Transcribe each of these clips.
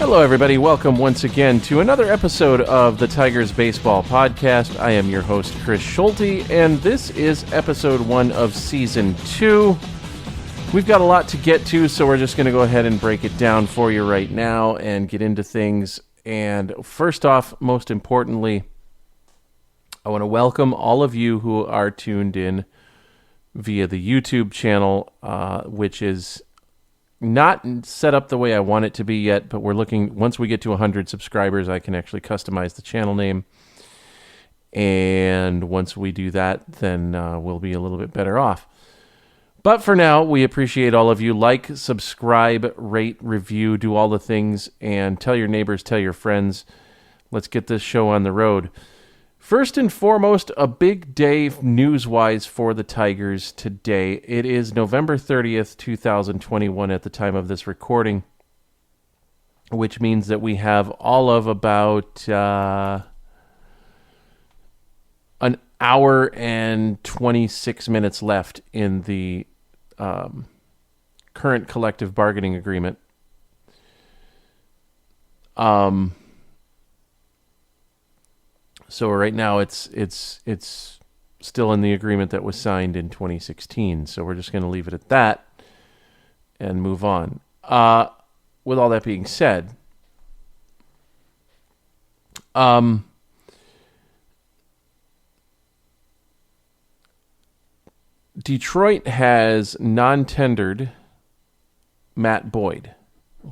Hello, everybody. Welcome once again to another episode of the Tigers Baseball Podcast. I am your host, Chris Schulte, and this is episode 1 of Season 2. We've got a lot to get to, so we're just going to go ahead and break it down for you right now and get into things. And first off, most importantly, I want to welcome all of you who are tuned in via the YouTube channel, which is not set up the way I want it to be yet, but we're looking, once we get to 100 subscribers, I can actually customize the channel name. And once we do that, then we'll be a little bit better off. But for now, we appreciate all of you. Like, subscribe, rate, review, do all the things, and tell your neighbors, tell your friends. Let's get this show on the road. First and foremost, a big day news-wise for the Tigers today. It is November 30th, 2021 at the time of this recording, which means that we have all of about an hour and 26 minutes left in the current collective bargaining agreement. So right now it's still in the agreement that was signed in 2016. So we're just going to leave it at that and move on. With all that being said, Detroit has non-tendered Matt Boyd,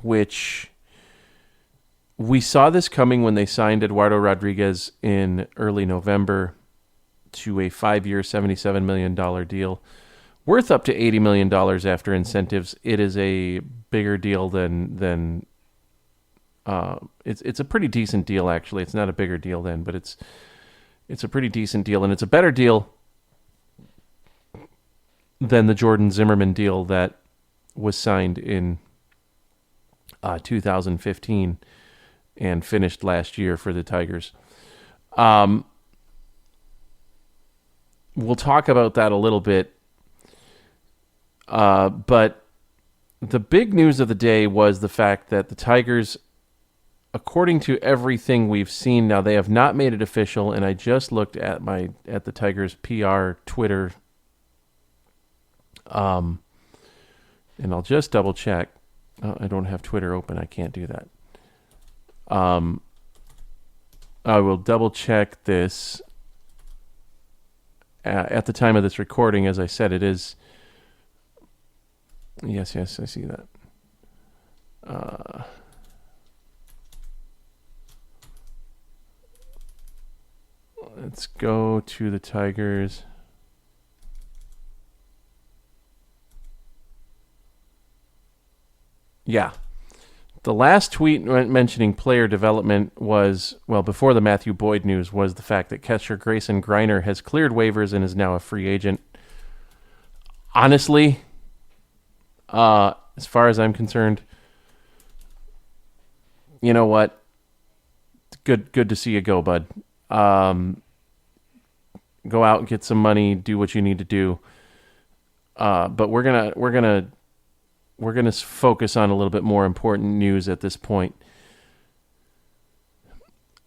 which we saw this coming when they signed Eduardo Rodriguez in early November to a 5-year, $77 million deal, worth up to $80 million after incentives. It is a bigger deal than it's a pretty decent deal, actually. It's not a bigger deal then, but it's a pretty decent deal, and it's a better deal than the Jordan Zimmerman deal that was signed in 2015 and finished last year for the Tigers. We'll talk about that a little bit. But the big news of the day was the fact that the Tigers, according to everything we've seen, now they have not made it official, and I just looked at the Tigers PR Twitter, and I'll just double check. I don't have Twitter open. I can't do that. I will double check this at the time of this recording. As I said, it is. Yes, I see that. Let's go to the Tigers. Yeah. The last tweet mentioning player development was, well, before the Matthew Boyd news, was the fact that catcher Grayson Greiner has cleared waivers and is now a free agent. Honestly, as far as I'm concerned, you know what? Good to see you go, bud. Go out and get some money, do what you need to do. But we're gonna focus on a little bit more important news at this point.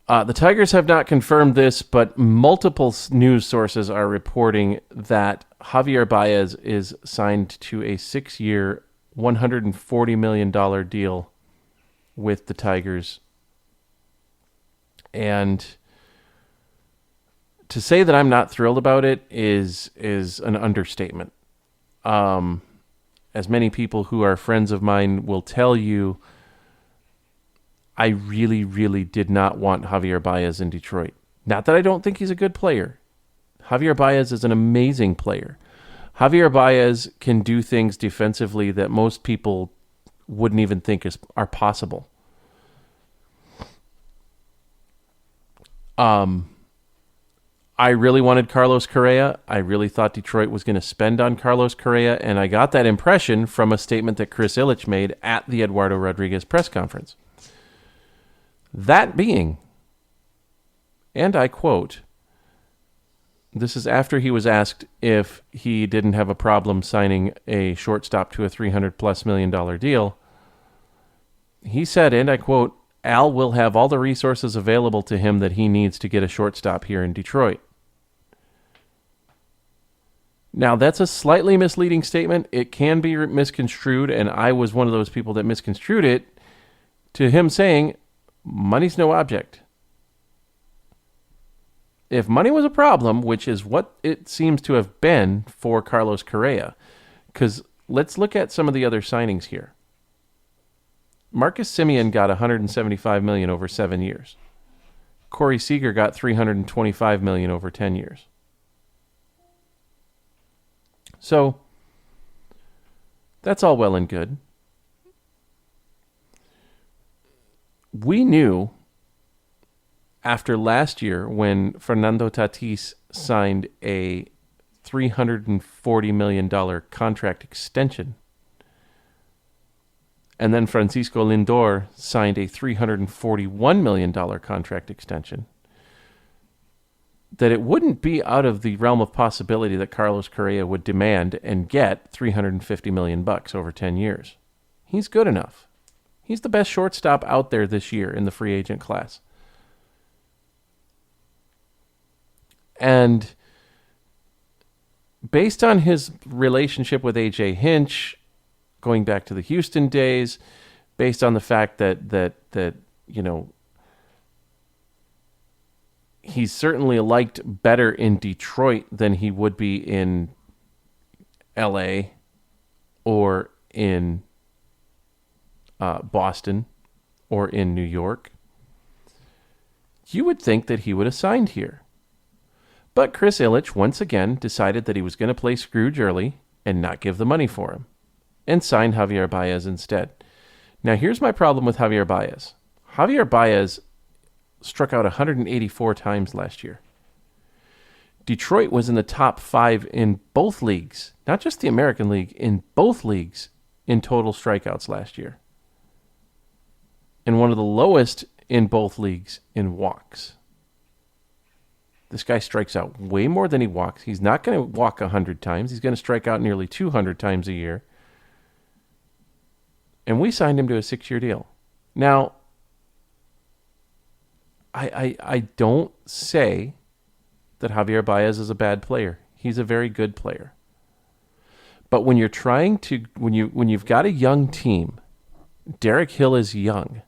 The Tigers have not confirmed this, but multiple news sources are reporting that Javier Baez is signed to a 6-year, $140 million deal with the Tigers. And to say that I'm not thrilled about it is an understatement. As many people who are friends of mine will tell you, I really, really did not want Javier Baez in Detroit. Not that I don't think he's a good player. Javier Baez is an amazing player. Javier Baez can do things defensively that most people wouldn't even think are possible. I really wanted Carlos Correa. I really thought Detroit was going to spend on Carlos Correa, and I got that impression from a statement that Chris Ilitch made at the Eduardo Rodriguez press conference. That being, and I quote, this is after he was asked if he didn't have a problem signing a shortstop to a $300+ million deal. He said, and I quote, "Al will have all the resources available to him that he needs to get a shortstop here in Detroit." Now, that's a slightly misleading statement. It can be misconstrued, and I was one of those people that misconstrued it to him saying, money's no object. If money was a problem, which is what it seems to have been for Carlos Correa, because let's look at some of the other signings here. Marcus Semien got $175 million over 7 years. Corey Seager got $325 million over 10 years. So that's all well and good. We knew after last year when Fernando Tatis signed a $340 million contract extension, and then Francisco Lindor signed a $341 million contract extension, that it wouldn't be out of the realm of possibility that Carlos Correa would demand and get $350 million over 10 years. He's good enough. He's the best shortstop out there this year in the free agent class. And based on his relationship with A.J. Hinch, going back to the Houston days, based on the fact that he's certainly liked better in Detroit than he would be in L.A. or in Boston or in New York, you would think that he would have signed here. But Chris Ilitch once again decided that he was going to play Scrooge early and not give the money for him, and signed Javier Baez instead. Now here's my problem with Javier Baez. Javier Baez struck out 184 times last year. Detroit was in the top 5 in both leagues, not just the American League, in both leagues in total strikeouts last year. And one of the lowest in both leagues in walks. This guy strikes out way more than he walks. He's not going to walk 100 times. He's going to strike out nearly 200 times a year. And we signed him to a 6-year deal. Now, I don't say that Javier Baez is a bad player. He's a very good player. But when you're trying to, when you've got a young team, Derek Hill is young.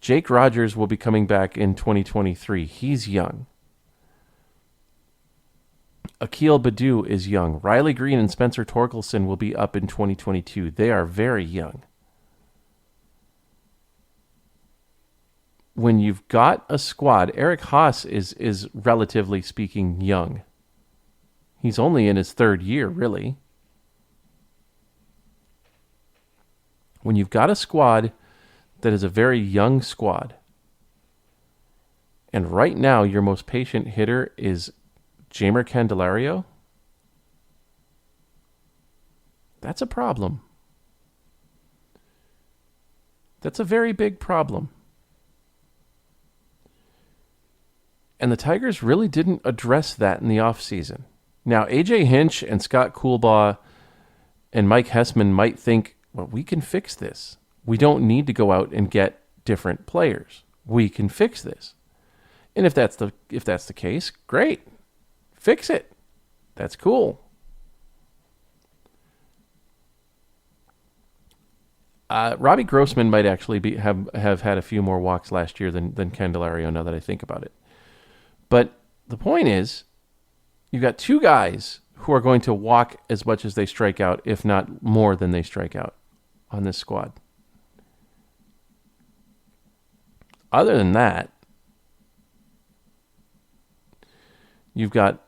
Jake Rogers will be coming back in 2023. He's young. Akil Baddoo is young. Riley Green and Spencer Torkelson will be up in 2022. They are very young. When you've got a squad, Eric Haas is relatively speaking young. He's only in his 3rd year, really. When you've got a squad that is a very young squad, and right now your most patient hitter is Jeimer Candelario, that's a problem. That's a very big problem. And the Tigers really didn't address that in the offseason. Now, A.J. Hinch and Scott Coolbaugh and Mike Hessman might think, well, we can fix this. We don't need to go out and get different players. We can fix this. And if that's the case, great. Fix it. That's cool. Robbie Grossman might actually have had a few more walks last year than Candelario, now that I think about it. But the point is, you've got 2 guys who are going to walk as much as they strike out, if not more than they strike out on this squad. Other than that, you've got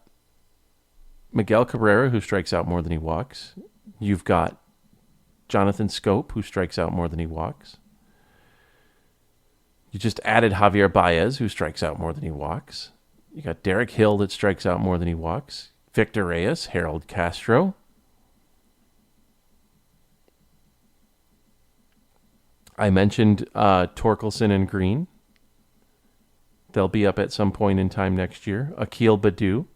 Miguel Cabrera, who strikes out more than he walks. You've got Jonathan Scope, who strikes out more than he walks. You just added Javier Baez, who strikes out more than he walks. You got Derek Hill that strikes out more than he walks. Victor Reyes, Harold Castro. I mentioned Torkelson and Green. They'll be up at some point in time next year. Akil Baddoo.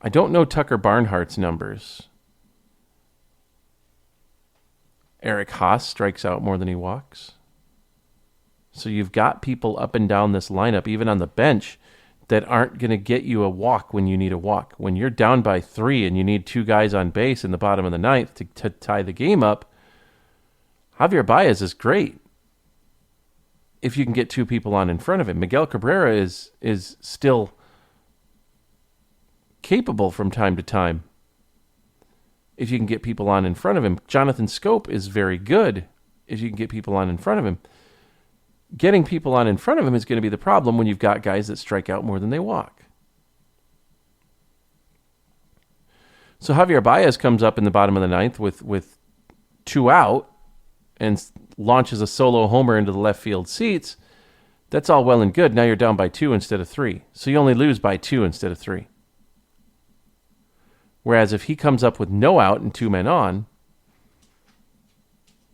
I don't know Tucker Barnhart's numbers. Eric Haas strikes out more than he walks. So you've got people up and down this lineup, even on the bench, that aren't going to get you a walk when you need a walk. When you're down by 3 and you need 2 guys on base in the bottom of the ninth to tie the game up, Javier Baez is great if you can get 2 people on in front of him. Miguel Cabrera is still capable from time to time if you can get people on in front of him. Jonathan Scope is very good if you can get people on in front of him. Getting people on in front of him is going to be the problem when you've got guys that strike out more than they walk. So Javier Baez comes up in the bottom of the ninth with 2 out and launches a solo homer into the left field seats. That's all well and good. Now you're down by 2 instead of 3. So you only lose by 2 instead of 3. Whereas if he comes up with no out and 2 men on,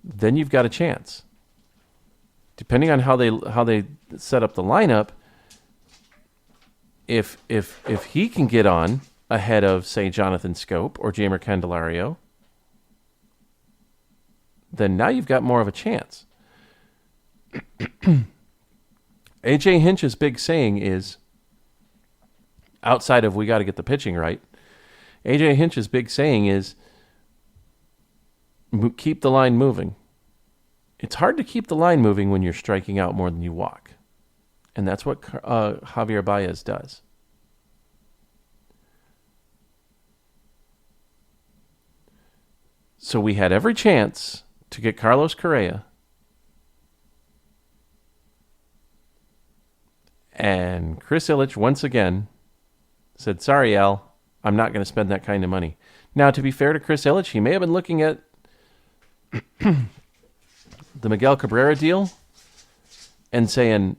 then you've got a chance. Depending on how they set up the lineup, if he can get on ahead of, say, Jonathan Scope or Jeimer Candelario, then now you've got more of a chance. A.J. Hinch's big saying is, outside of we got to get the pitching right, A.J. Hinch's big saying is, keep the line moving. It's hard to keep the line moving when you're striking out more than you walk. And that's what Javier Baez does. So we had every chance to get Carlos Correa. And Chris Ilitch once again said, sorry, Al, I'm not going to spend that kind of money. Now, to be fair to Chris Ilitch, he may have been looking at the Miguel Cabrera deal and saying,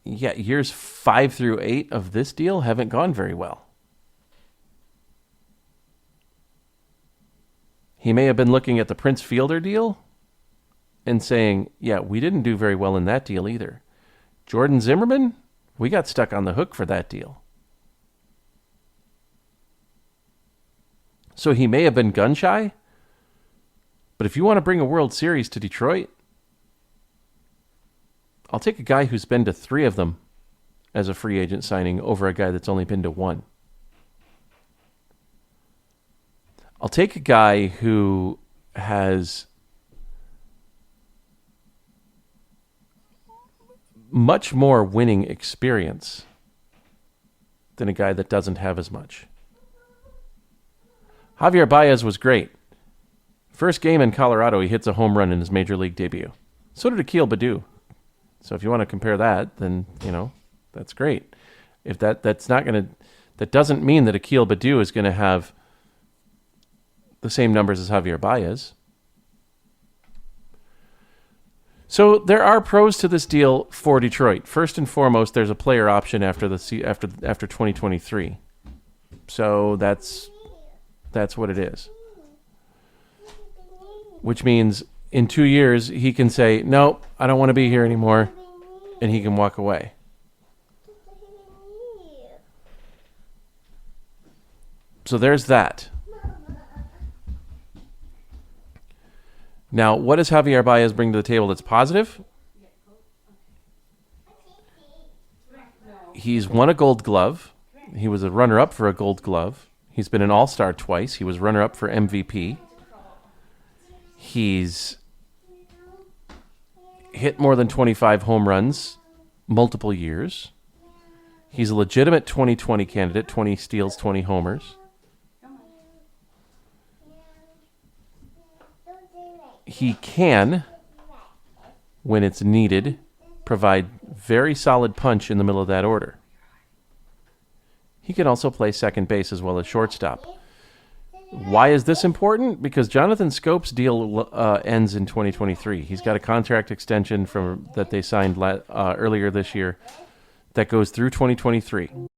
yeah, years 5 through 8 of this deal haven't gone very well. He may have been looking at the Prince Fielder deal and saying, yeah, we didn't do very well in that deal either. Jordan Zimmerman, we got stuck on the hook for that deal. So he may have been gun shy, but if you want to bring a World Series to Detroit, I'll take a guy who's been to 3 of them as a free agent signing over a guy that's only been to 1. I'll take a guy who has much more winning experience than a guy that doesn't have as much. Javier Baez was great. First game in Colorado, he hits a home run in his major league debut. So did Akil Baddoo. So if you want to compare that, then, that's great. If that doesn't mean that Akil Baddoo is going to have the same numbers as Javier Baez. So there are pros to this deal for Detroit. First and foremost, there's a player option after 2023. So that's what it is. Which means in 2 years, he can say, no, I don't want to be here anymore, and he can walk away. So there's that. Now, what does Javier Baez bring to the table that's positive? He's won a Gold Glove. He was a runner-up for a Gold Glove. He's been an All-Star twice. He was runner-up for MVP. He's hit more than 25 home runs multiple years. He's a legitimate 2020 candidate, 20 steals, 20 homers. He can, when it's needed, provide very solid punch in the middle of that order. He can also play second base as well as shortstop. Why is this important? Because Jonathan Scope's deal ends in 2023. He's got a contract extension that they signed earlier this year that goes through 2023.